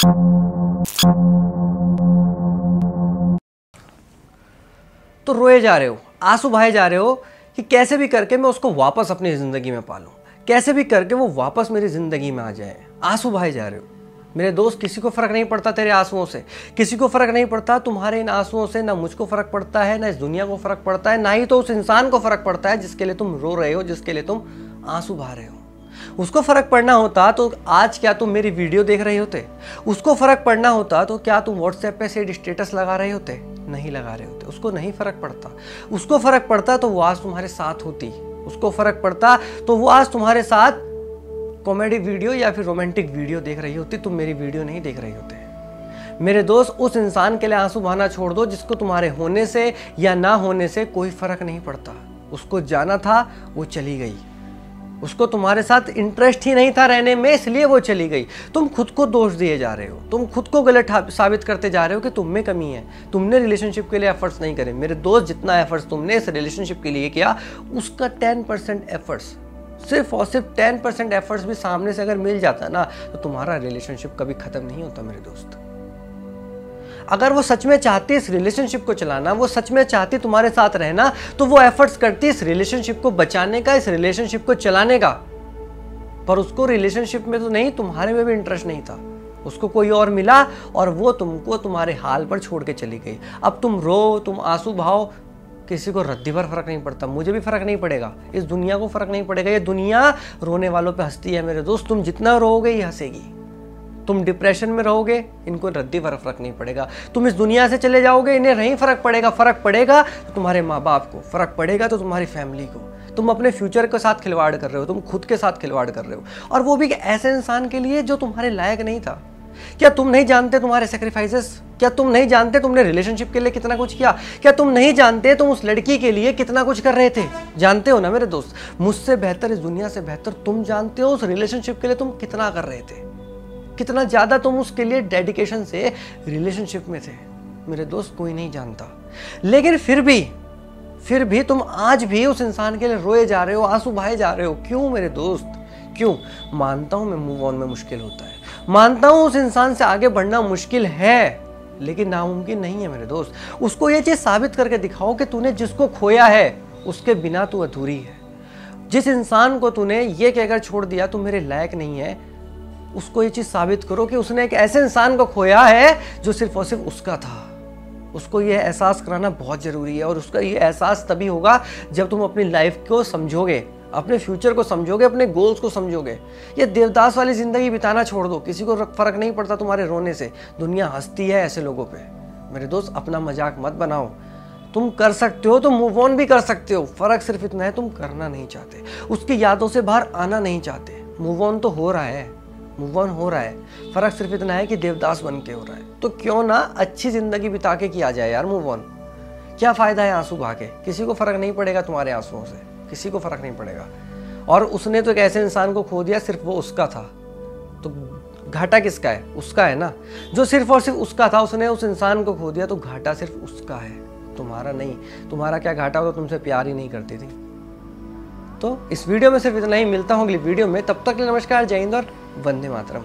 तो रोए जा रहे हो, आंसू बहाए जा रहे हो कि कैसे भी करके मैं उसको वापस अपनी ज़िंदगी में पालूं, कैसे भी करके वो वापस मेरी ज़िंदगी में आ जाए। आंसू बहाए जा रहे हो मेरे दोस्त। किसी को फ़र्क नहीं पड़ता तेरे आंसुओं से, किसी को फ़र्क नहीं पड़ता तुम्हारे इन आंसुओं से। ना मुझको फ़र्क पड़ता है, ना इस दुनिया को फ़र्क पड़ता है, ना ही तो उस इंसान को फ़र्क पड़ता है जिसके लिए तुम रो रहे हो, जिसके लिए तुम आंसू बहा रहे हो। उसको फ़र्क पड़ना होता तो आज क्या तुम मेरी वीडियो देख रहे होते? उसको फ़र्क पड़ना होता तो क्या तुम व्हाट्सएप पे से स्टेटस लगा रहे होते? नहीं लगा रहे होते। उसको नहीं फ़र्क पड़ता। उसको फ़र्क पड़ता तो वो आज तुम्हारे साथ होती। उसको फ़र्क पड़ता तो वो आज तुम्हारे साथ कॉमेडी वीडियो या फिर रोमांटिक वीडियो देख रही होती। तुम मेरी वीडियो नहीं देख रहे होते। मेरे दोस्त, उस इंसान के लिए आंसू बहाना छोड़ दो जिसको तुम्हारे होने से या ना होने से कोई फ़र्क नहीं पड़ता। उसको जाना था, वो चली गई। उसको तुम्हारे साथ इंटरेस्ट ही नहीं था रहने में, इसलिए वो चली गई। तुम खुद को दोष दिए जा रहे हो, तुम खुद को गलत साबित करते जा रहे हो कि तुम में कमी है। तुमने रिलेशनशिप के लिए एफर्ट्स नहीं करे। मेरे दोस्त, जितना एफर्ट्स तुमने इस रिलेशनशिप के लिए किया उसका 10% एफर्ट्स, सिर्फ और सिर्फ 10% एफर्ट्स भी सामने से अगर मिल जाता ना तो तुम्हारा रिलेशनशिप कभी खत्म नहीं होता मेरे दोस्त। अगर वो सच में चाहती इस रिलेशनशिप को चलाना, वो सच में चाहती तुम्हारे साथ रहना, तो वो एफर्ट्स करती इस रिलेशनशिप को बचाने का, इस रिलेशनशिप को चलाने का। पर उसको रिलेशनशिप में तो नहीं, तुम्हारे में भी इंटरेस्ट नहीं था। उसको कोई और मिला और वो तुमको तुम्हारे हाल पर छोड़ के चली गई। अब तुम रो, तुम आंसू बहाओ, किसी को रद्दी भर फर्क नहीं पड़ता। मुझे भी फर्क नहीं पड़ेगा, इस दुनिया को फर्क नहीं पड़ेगा। ये दुनिया रोने वालों पे हंसती है मेरे दोस्त। तुम जितना रोओगे ये हंसेगी। तुम डिप्रेशन में रहोगे, इनको रद्दी भर फर्क नहीं पड़ेगा। तुम इस दुनिया से चले जाओगे, इन्हें नहीं फर्क पड़ेगा। फर्क पड़ेगा तो तुम्हारे माँ बाप को, फर्क पड़ेगा तो तुम्हारी फैमिली को। तुम अपने फ्यूचर के साथ खिलवाड़ कर रहे हो, तुम खुद के साथ खिलवाड़ कर रहे हो, और वो भी ऐसे इंसान के लिए जो तुम्हारे लायक नहीं था। क्या तुम नहीं जानते तुम्हारे सेक्रीफाइसेस? क्या तुम नहीं जानते तुमने रिलेशनशिप के लिए कितना कुछ किया? क्या तुम नहीं जानते तुम उस लड़की के लिए कितना कुछ कर रहे थे? जानते हो ना मेरे दोस्त, मुझसे बेहतर, इस दुनिया से बेहतर तुम जानते हो उस रिलेशनशिप के लिए तुम कितना कर रहे थे, कितना ज्यादा तुम उसके लिए डेडिकेशन से रिलेशनशिप में थे। मेरे दोस्त, कोई नहीं जानता। लेकिन फिर भी तुम आज भी उस इंसान के लिए रोए जा रहे हो, आंसू बहाए जा रहे हो। क्यों मेरे दोस्त, क्यों? मानता हूं मैं मूव ऑन में मुश्किल होता है, मानता हूं उस इंसान से आगे बढ़ना मुश्किल है, लेकिन नामुमकिन नहीं है मेरे दोस्त। उसको ये चीज साबित करके दिखाओ कि तूने जिसको खोया है उसके बिना तू अधूरी है। जिस इंसान को तूने ये कहकर छोड़ दिया तू मेरे लायक नहीं है, उसको ये चीज साबित करो कि उसने एक ऐसे इंसान को खोया है जो सिर्फ और सिर्फ उसका था। उसको ये एहसास कराना बहुत जरूरी है, और उसका ये एहसास तभी होगा जब तुम अपनी लाइफ को समझोगे, अपने फ्यूचर को समझोगे, अपने गोल्स को समझोगे। ये देवदास वाली जिंदगी बिताना छोड़ दो। किसी को फर्क नहीं पड़ता तुम्हारे रोने से, दुनिया हंसती है ऐसे लोगों पे। मेरे दोस्त, अपना मजाक मत बनाओ। तुम कर सकते हो, तुम मूव ऑन भी कर सकते हो। फर्क सिर्फ इतना है, तुम करना नहीं चाहते, उसकी यादों से बाहर आना नहीं चाहते। मूव ऑन तो हो रहा है, मूव ऑन हो रहा है। फर्क सिर्फ इतना है कि देवदास बन के हो रहा है। तो क्यों ना अच्छी जिंदगी बिता के किया जाए यार मूव ऑन। क्या फायदा है आंसू बहा के? किसी को फर्क नहीं पड़ेगा तुम्हारे आंसुओं से, किसी को फर्क नहीं पड़ेगा। और उसने तो एक ऐसे इंसान को खो दिया, सिर्फ वो उसका था, तो घाटा किसका है? उसका है ना। जो सिर्फ और सिर्फ उसका था, उसने उस इंसान को खो दिया, तो घाटा सिर्फ उसका है, तुम्हारा नहीं। तुम्हारा क्या घाटा हो, तो तुमसे प्यार ही नहीं करती थी। तो इस वीडियो में सिर्फ इतना ही। मिलता हूँ अगली वीडियो में, तब तक के लिए नमस्कार, जय हिंद और वंदे मातरम।